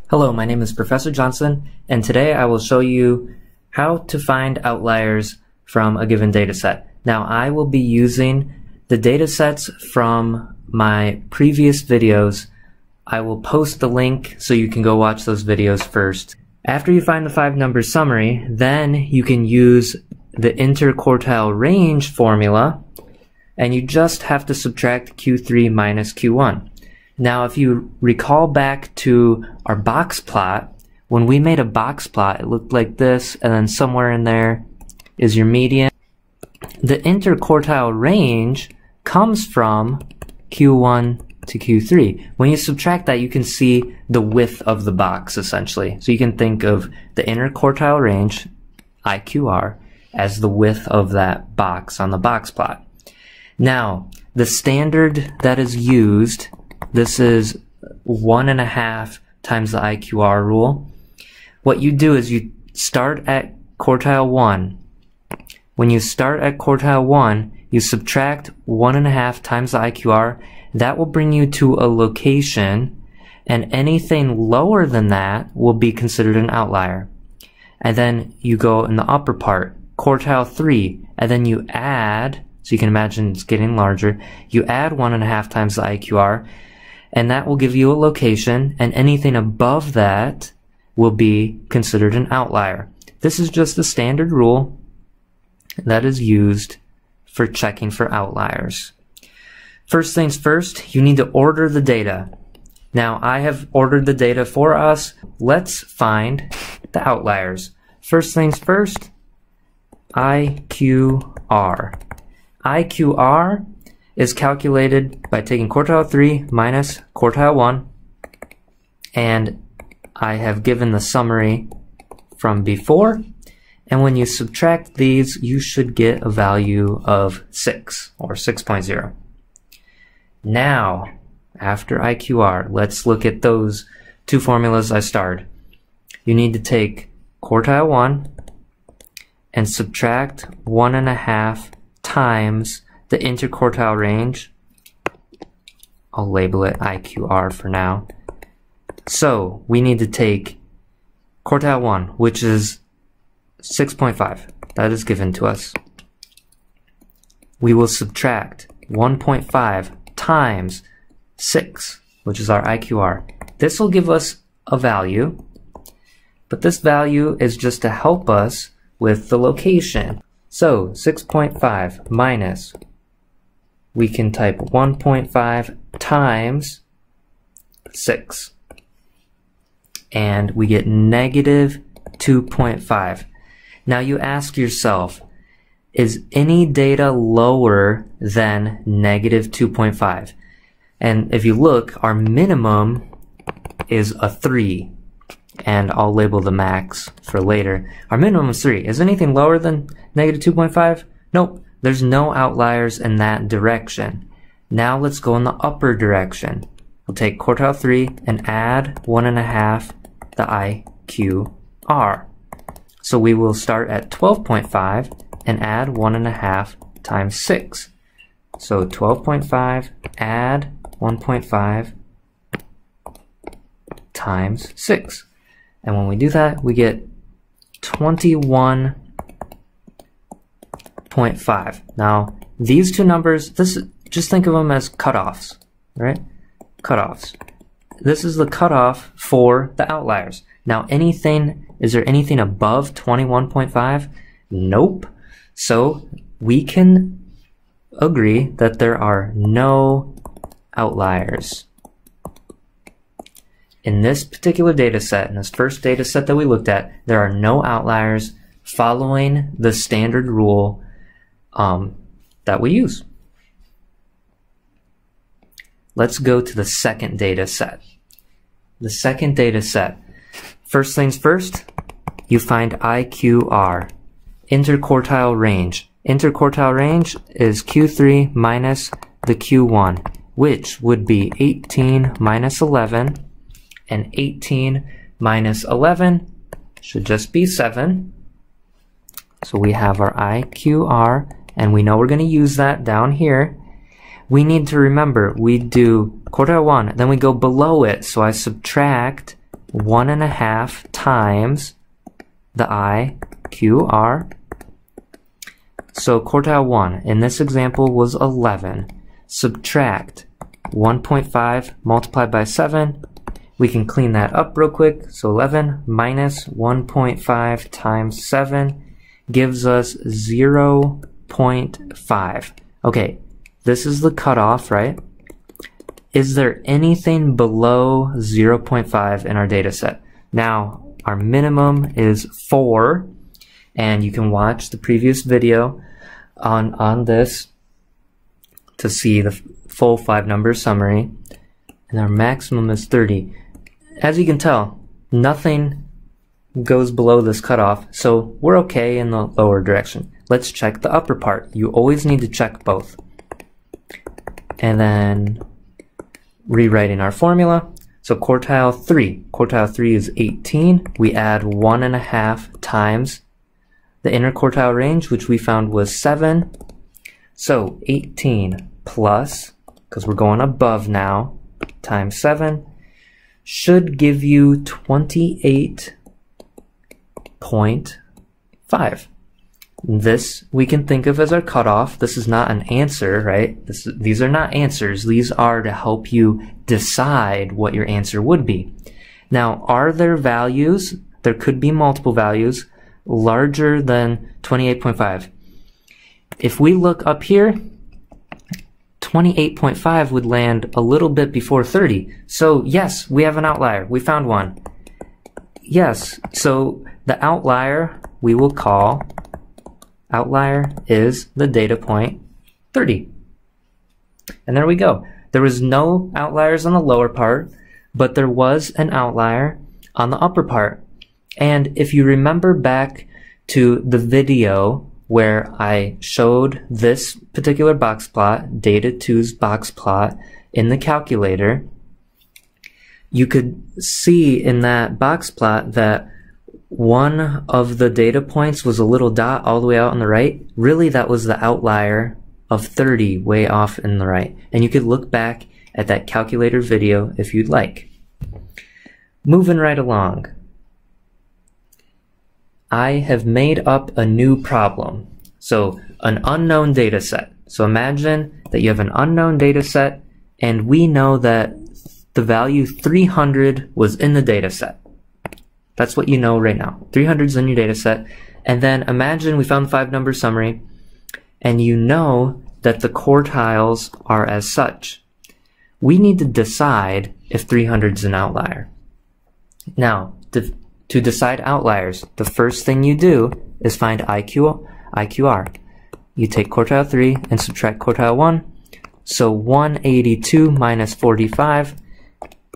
Hello, my name is Professor Johnson, and today I will show you how to find outliers from a given dataset. Now, I will be using the datasets from my previous videos. I will post the link so you can go watch those videos first. After you find the 5-number summary, then you can use the interquartile range formula, and you just have to subtract Q3 minus Q1. Now, if you recall back to our box plot, when we made a box plot, it looked like this, and then somewhere in there is your median. The interquartile range comes from Q1 to Q3. When you subtract that, you can see the width of the box, essentially. So you can think of the interquartile range, IQR, as the width of that box on the box plot. Now, the standard that is used, this is 1.5 times the IQR rule. What you do is you start at quartile 1. When you start at quartile 1, you subtract 1.5 times the IQR. That will bring you to a location, and anything lower than that will be considered an outlier. And then you go in the upper part, quartile 3, and then you add, so you can imagine it's getting larger, you add 1.5 times the IQR, and that will give you a location, and anything above that will be considered an outlier. This is just the standard rule that is used for checking for outliers. First things first, you need to order the data. Now, I have ordered the data for us. Let's find the outliers. First things first, IQR. IQR is calculated by taking quartile 3 minus quartile 1, and I have given the summary from before, and when you subtract these, you should get a value of 6, or 6.0. Now, after IQR, let's look at those two formulas I started. You need to take quartile 1 and subtract 1.5 times the interquartile range. I'll label it IQR for now. So we need to take quartile 1, which is 6.5. That is given to us. We will subtract 1.5 times 6, which is our IQR. This will give us a value, but this value is just to help us with the location. So 6.5 minus, we can type 1.5 times 6, and we get negative 2.5. Now you ask yourself, is any data lower than negative 2.5? And if you look, our minimum is a 3, and I'll label the max for later. Our minimum is 3. Is anything lower than negative 2.5? Nope. There's no outliers in that direction. Now let's go in the upper direction. We'll take quartile 3 and add 1.5 the IQR. So we will start at 12.5 and add 1.5 times 6. So 12.5 add 1.5 times 6. And when we do that, we get 21.5. Now, these two numbers, just think of them as cutoffs, right? Cutoffs. This is the cutoff for the outliers. Now, is there anything above 21.5? Nope. So we can agree that there are no outliers. In this particular data set, in this first data set that we looked at, there are no outliers following the standard rule that we use. Let's go to the second data set. The second data set. First things first, you find IQR, interquartile range. Interquartile range is Q3 minus the Q1, which would be 18 minus 11, and 18 minus 11 should just be 7. So we have our IQR, and we know we're going to use that down here. We need to remember, we do quartile 1, then we go below it, so I subtract 1.5 times the IQR. So quartile 1 in this example was 11. Subtract 1.5 multiplied by 7. We can clean that up real quick. So 11 minus 1.5 times 7 gives us 0.5. Okay, this is the cutoff, right? Is there anything below 0.5 in our data set? Now, our minimum is 4, and you can watch the previous video on this to see the full 5-number summary. And our maximum is 30. As you can tell, nothing goes below this cutoff, so we're okay in the lower direction. Let's check the upper part. You always need to check both. And then rewriting our formula. So quartile 3 is 18. We add 1.5 times the interquartile range, which we found was 7. So 18 plus, because we're going above now, times 7 should give you 28.5. This we can think of as our cutoff. This is not an answer, right? These are not answers. These are to help you decide what your answer would be. Now, are there values? There could be multiple values larger than 28.5. If we look up here, 28.5 would land a little bit before 30. So yes, we have an outlier. We found one. Yes, so the outlier we will call outlier is the data point 30. And there we go. There was no outliers on the lower part, but there was an outlier on the upper part. And if you remember back to the video where I showed this particular box plot, data 2's box plot, in the calculator, you could see in that box plot that one of the data points was a little dot all the way out on the right. Really, that was the outlier of 30 way off in the right. And you could look back at that calculator video if you'd like. Moving right along. I have made up a new problem. So an unknown data set. So imagine that you have an unknown data set and we know that the value 300 was in the data set. That's what you know right now. 300 is in your data set. And then imagine we found the 5-number summary and you know that the quartiles are as such. We need to decide if 300 is an outlier. Now, to decide outliers, the first thing you do is find IQR. You take quartile 3 and subtract quartile 1. So 182 minus 45.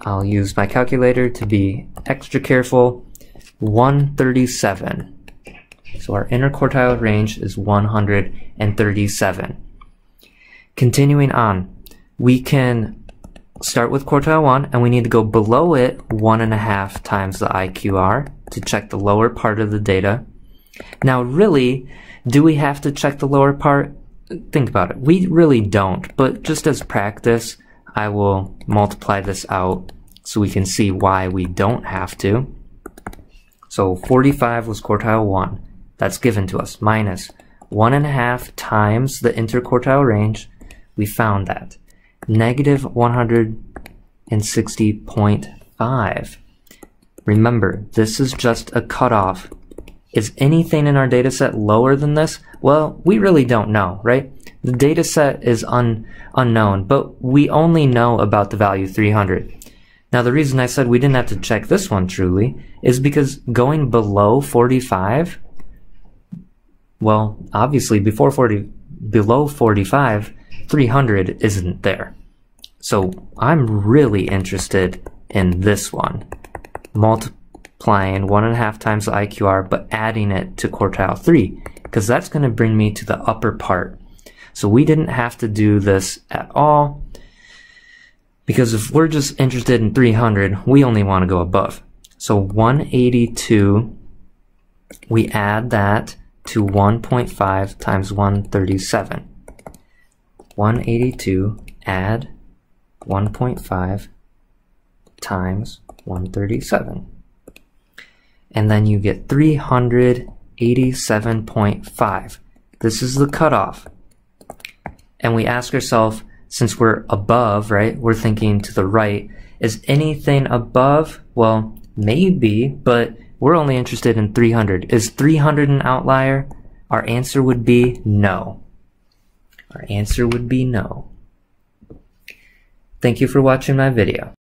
I'll use my calculator to be extra careful. 137. So our interquartile range is 137. Continuing on, we can start with quartile 1 and we need to go below it 1.5 times the IQR to check the lower part of the data. Now really, do we have to check the lower part? Think about it. We really don't, but just as practice, I will multiply this out so we can see why we don't have to. So 45 was quartile 1. That's given to us. Minus 1.5 times the interquartile range. We found that. Negative 160.5. Remember, this is just a cutoff. Is anything in our data set lower than this? Well, we really don't know, right? The data set is unknown, but we only know about the value 300. Now, the reason I said we didn't have to check this one truly is because going below 45, well, obviously below 45, 300 isn't there. So I'm really interested in this one, multiplying 1.5 times the IQR, but adding it to quartile 3, because that's going to bring me to the upper part. So we didn't have to do this at all, because if we're just interested in 300, we only want to go above. So 182, we add that to 1.5 times 137. 182 add 1.5 times 137. And then you get 387.5. This is the cutoff. And we ask ourselves, since we're above, right, we're thinking to the right, is anything above? Well, maybe, but we're only interested in 300. Is 300 an outlier? Our answer would be no. Our answer would be no. Thank you for watching my video.